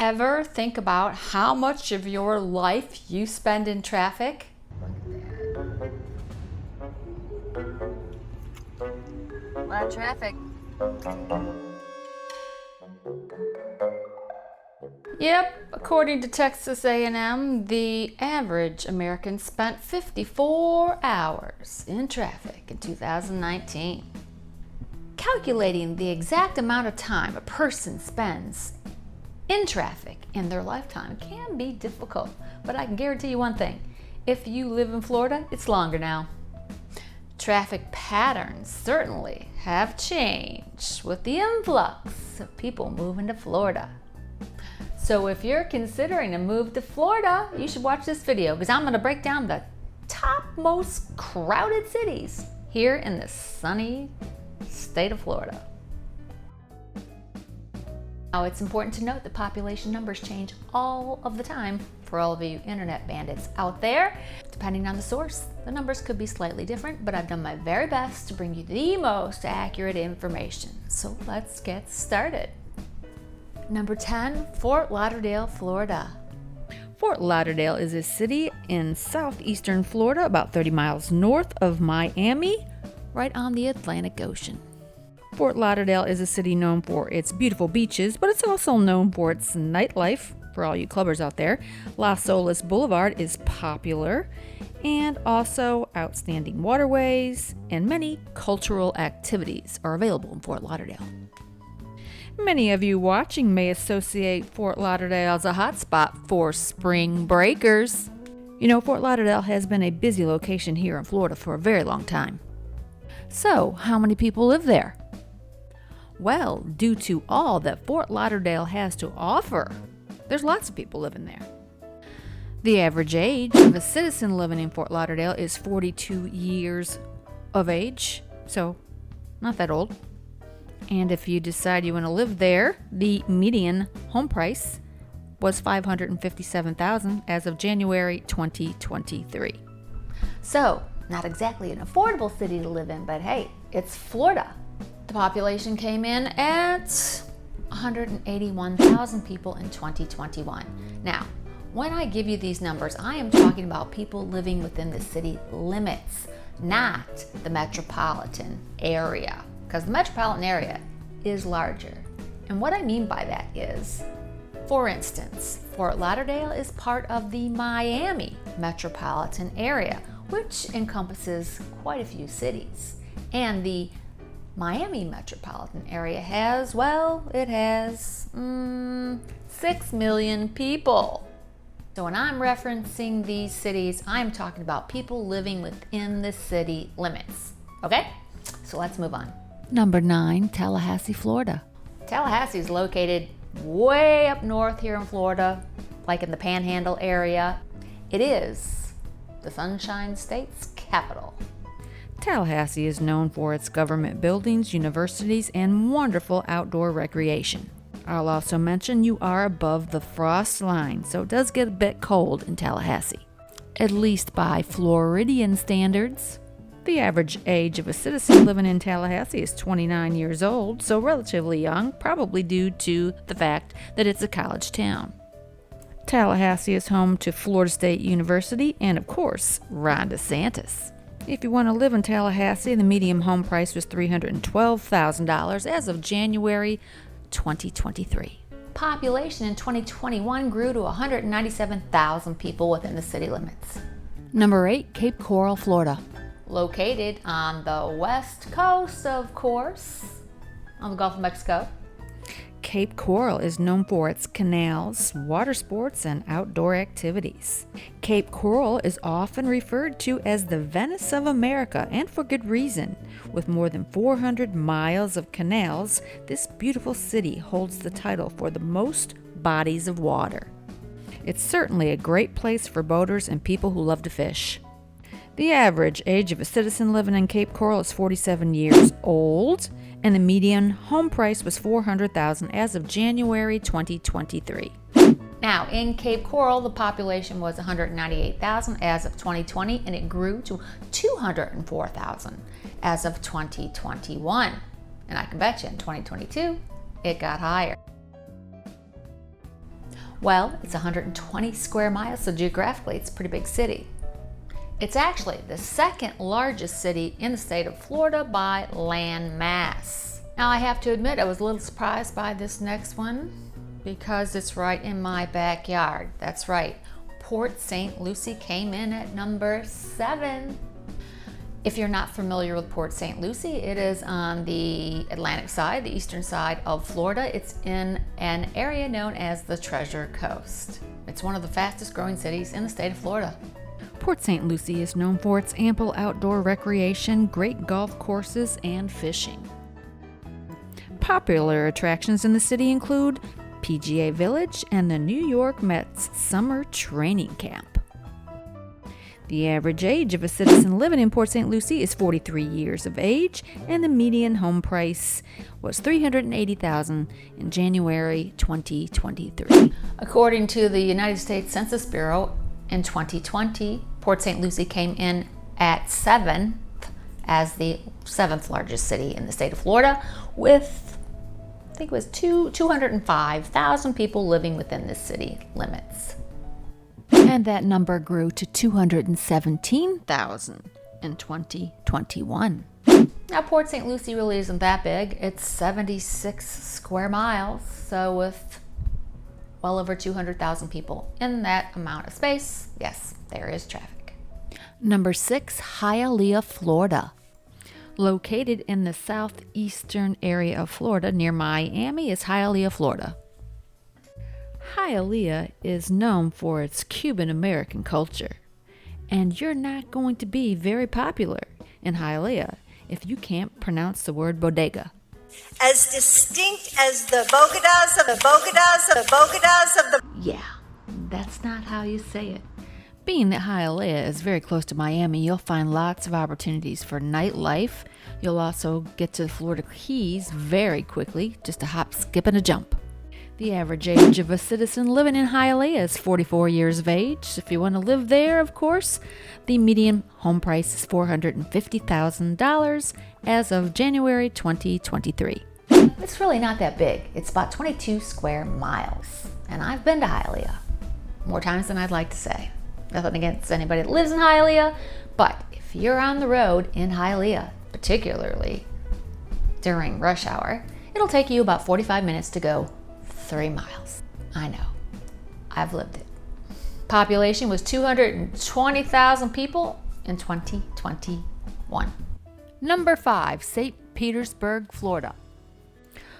Ever think about how much of your life you spend in traffic? A lot of traffic. Yep, according to Texas A&M, the average American spent 54 hours in traffic in 2019. Calculating the exact amount of time a person spends in traffic in their lifetime can be difficult, but I can guarantee you one thing. If you live in Florida, it's longer now. Traffic patterns certainly have changed with the influx of people moving to Florida. So if you're considering a move to Florida, you should watch this video because I'm going to break down the top most crowded cities here in the sunny state of Florida. Now, it's important to note that population numbers change all of the time for all of you internet bandits out there. Depending on the source, the numbers could be slightly different, but I've done my very best to bring you the most accurate information. So let's get started. Number 10, Fort Lauderdale, Florida. Fort Lauderdale is a city in southeastern Florida, about 30 miles north of Miami, right on the Atlantic Ocean. Fort Lauderdale is a city known for its beautiful beaches, but it's also known for its nightlife, for all you clubbers out there. Las Olas Boulevard is popular, and also outstanding waterways and many cultural activities are available in Fort Lauderdale. Many of you watching may associate Fort Lauderdale as a hotspot for spring breakers. You know, Fort Lauderdale has been a busy location here in Florida for a very long time. So, how many people live there? Well, due to all that Fort Lauderdale has to offer, there's lots of people living there. The average age of a citizen living in Fort Lauderdale is 42 years of age, so not that old. And if you decide you want to live there, the median home price was $557,000 as of January 2023. So, not exactly an affordable city to live in, but hey, it's Florida. The population came in at 181,000 people in 2021. Now, when I give you these numbers, I am talking about people living within the city limits, not the metropolitan area, because the metropolitan area is larger. And what I mean by that is, for instance, Fort Lauderdale is part of the Miami metropolitan area, which encompasses quite a few cities. And the Miami metropolitan area has, it has 6 million people. So when I'm referencing these cities, I'm talking about people living within the city limits. Okay? So let's move on. Number 9, Tallahassee, Florida. Tallahassee is located way up north here in Florida, like in the Panhandle area. It is the Sunshine State's capital. Tallahassee is known for its government buildings, universities, and wonderful outdoor recreation. I'll also mention you are above the frost line, so it does get a bit cold in Tallahassee, at least by Floridian standards. The average age of a citizen living in Tallahassee is 29 years old, so relatively young, probably due to the fact that it's a college town. Tallahassee is home to Florida State University and, of course, Ron DeSantis. If you want to live in Tallahassee, the median home price was $312,000 as of January 2023. Population in 2021 grew to 197,000 people within the city limits. Number 8, Cape Coral, Florida. Located on the west coast, of course, on the Gulf of Mexico. Cape Coral is known for its canals, water sports, and outdoor activities. Cape Coral is often referred to as the Venice of America, and for good reason. With more than 400 miles of canals, this beautiful city holds the title for the most bodies of water. It's certainly a great place for boaters and people who love to fish. The average age of a citizen living in Cape Coral is 47 years old, and the median home price was $400,000 as of January 2023. Now, in Cape Coral, the population was 198,000 as of 2020, and it grew to 204,000 as of 2021. And I can bet you in 2022, it got higher. Well, it's 120 square miles, so geographically it's a pretty big city. It's actually the second largest city in the state of Florida by land mass. Now I have to admit I was a little surprised by this next one because it's right in my backyard. That's right, Port St. Lucie came in at number 7. If you're not familiar with Port St. Lucie, it is on the Atlantic side, the eastern side of Florida. It's in an area known as the Treasure Coast. It's one of the fastest growing cities in the state of Florida. Port St. Lucie is known for its ample outdoor recreation, great golf courses, and fishing. Popular attractions in the city include PGA Village and the New York Mets Summer Training Camp. The average age of a citizen living in Port St. Lucie is 43 years of age, and the median home price was $380,000 in January 2023. According to the United States Census Bureau, in 2020, Port St. Lucie came in at 7th as the 7th largest city in the state of Florida, with I think it was 205,000 people living within the city limits. And that number grew to 217,000 in 2021. Now, Port St. Lucie really isn't that big. It's 76 square miles, so with well over 200,000 people in that amount of space, yes, there is traffic. Number 6, Hialeah, Florida. Located in the southeastern area of Florida near Miami is Hialeah, Florida. Hialeah is known for its Cuban-American culture, and you're not going to be very popular in Hialeah if you can't pronounce the word bodega. As distinct as the bodegas of the bodegas of the bodegas of the... Yeah, that's not how you say it. Being that Hialeah is very close to Miami, you'll find lots of opportunities for nightlife. You'll also get to the Florida Keys very quickly, just a hop, skip, and a jump. The average age of a citizen living in Hialeah is 44 years of age. If you want to live there, of course, the median home price is $450,000 as of January 2023. It's really not that big. It's about 22 square miles. And I've been to Hialeah more times than I'd like to say. Nothing against anybody that lives in Hialeah, but if you're on the road in Hialeah, particularly during rush hour, it'll take you about 45 minutes to go 3 miles. I know. I've lived it. Population was 220,000 people in 2021. Number 5, St. Petersburg, Florida.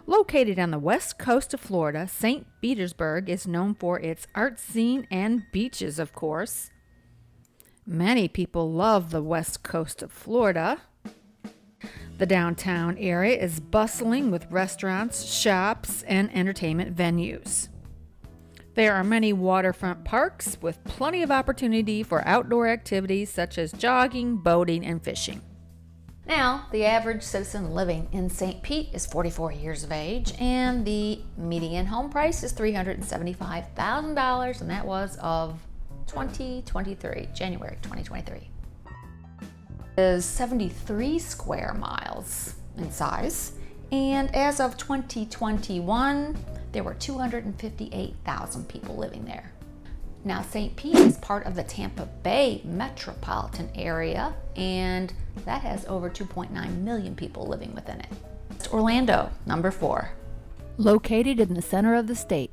Located on the west coast of Florida, St. Petersburg is known for its art scene and beaches, of course. Many people love the west coast of Florida. The downtown area is bustling with restaurants, shops, and entertainment venues. There are many waterfront parks with plenty of opportunity for outdoor activities such as jogging, boating, and fishing. Now, the average citizen living in St. Pete is 44 years of age, and the median home price is $375,000, and that was of 2023, January 2023. Is 73 square miles in size, and as of 2021, there were 258,000 people living there. Now, St. Pete is part of the Tampa Bay metropolitan area, and that has over 2.9 million people living within it. Orlando, number 4. Located in the center of the state,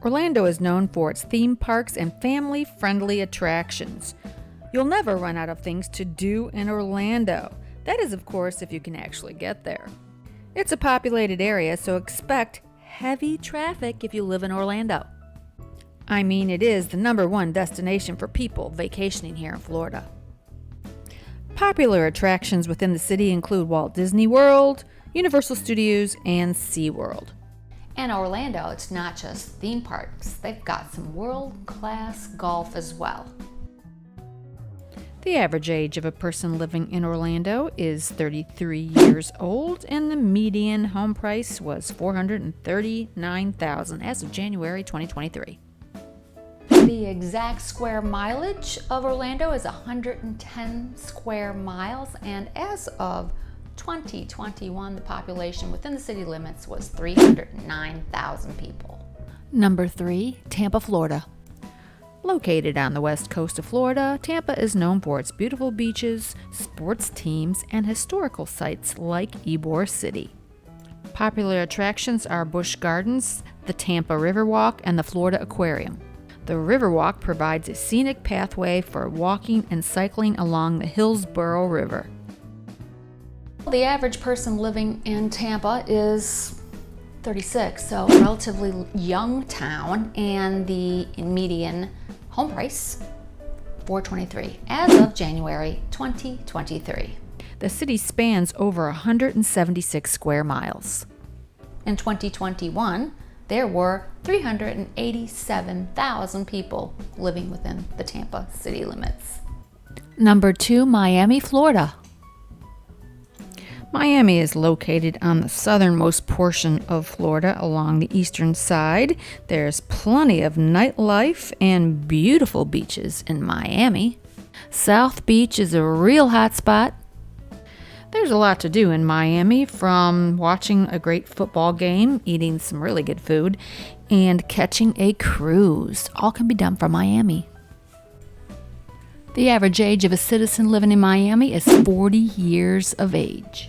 Orlando is known for its theme parks and family-friendly attractions. You'll never run out of things to do in Orlando. That is, of course, if you can actually get there. It's a populated area, so expect heavy traffic if you live in Orlando. I mean, it is the number 1 destination for people vacationing here in Florida. Popular attractions within the city include Walt Disney World, Universal Studios, and SeaWorld. In Orlando, it's not just theme parks. They've got some world-class golf as well. The average age of a person living in Orlando is 33 years old, and the median home price was $439,000 as of January 2023. The exact square mileage of Orlando is 110 square miles, and as of 2021, the population within the city limits was 309,000 people. Number 3, Tampa, Florida. Located on the west coast of Florida, Tampa is known for its beautiful beaches, sports teams, and historical sites like Ybor City. Popular attractions are Busch Gardens, the Tampa Riverwalk, and the Florida Aquarium. The Riverwalk provides a scenic pathway for walking and cycling along the Hillsborough River. The average person living in Tampa is 36, so a relatively young town, and the median home price $423 as of January 2023. The city spans over 176 square miles. In 2021, there were 387,000 people living within the Tampa city limits. Number 2, Miami, Florida. Miami is located on the southernmost portion of Florida along the eastern side. There's plenty of nightlife and beautiful beaches in Miami. South Beach is a real hot spot. There's a lot to do in Miami, from watching a great football game, eating some really good food, and catching a cruise. All can be done from Miami. The average age of a citizen living in Miami is 40 years of age.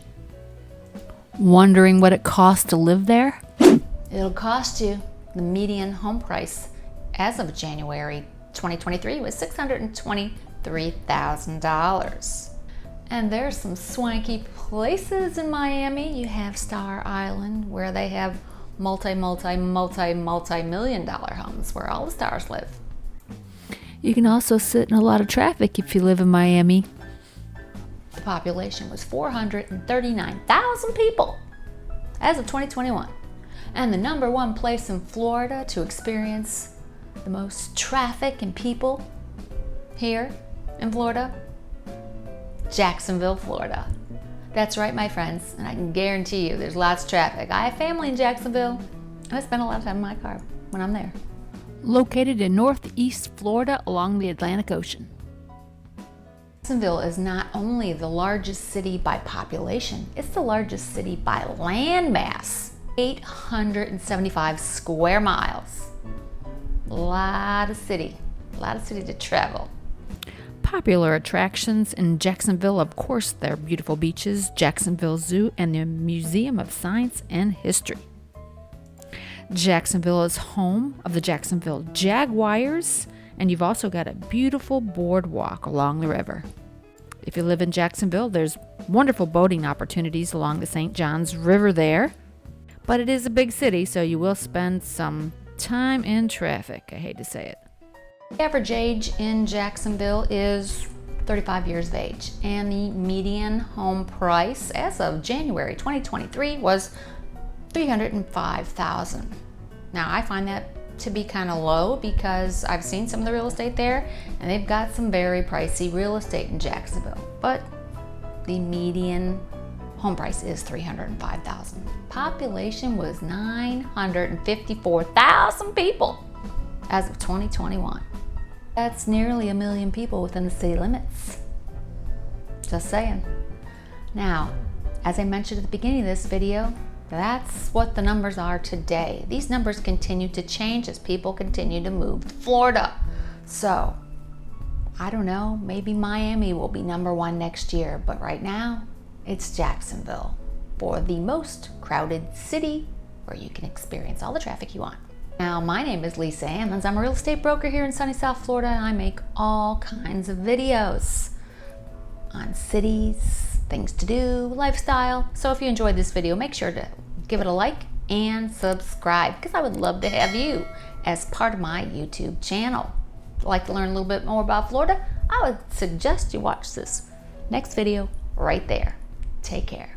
Wondering what it costs to live there? It'll cost you, the median home price as of January 2023 was $623,000. And there's some swanky places in Miami. You have Star Island, where they have multi-million dollar homes where all the stars live. You can also sit in a lot of traffic if you live in Miami. The population was 439,000 people as of 2021. And the number one place in Florida to experience the most traffic and people here in Florida, Jacksonville, Florida. That's right, my friends, and I can guarantee you there's lots of traffic. I have family in Jacksonville, and I spend a lot of time in my car when I'm there. Located in northeast Florida along the Atlantic Ocean. Jacksonville is not only the largest city by population, it's the largest city by land mass. 875 square miles. A lot of city to travel. Popular attractions in Jacksonville, of course, their beautiful beaches, Jacksonville Zoo, and the Museum of Science and History. Jacksonville is home of the Jacksonville Jaguars, and you've also got a beautiful boardwalk along the river. If you live in Jacksonville, there's wonderful boating opportunities along the St. Johns River there. But it is a big city, so you will spend some time in traffic. I hate to say it. The average age in Jacksonville is 35 years of age, and the median home price as of January 2023 was $305,000. Now, I find that to be kind of low because I've seen some of the real estate there, and they've got some very pricey real estate in Jacksonville. But the median home price is $305,000. Population was 954,000 people as of 2021. That's nearly 1 million people within the city limits. Just saying. Now, as I mentioned at the beginning of this video, that's what the numbers are today. These numbers continue to change as people continue to move to Florida. So, I don't know, maybe Miami will be number one next year, but right now, it's Jacksonville for the most crowded city where you can experience all the traffic you want. Now, my name is Lisa.Ammons. I'm a real estate broker here in sunny South Florida, and I make all kinds of videos on cities, things to do, lifestyle. So if you enjoyed this video, make sure to give it a like and subscribe, because I would love to have you as part of my YouTube channel. If you'd like to learn a little bit more about Florida, I would suggest you watch this next video right there. Take care.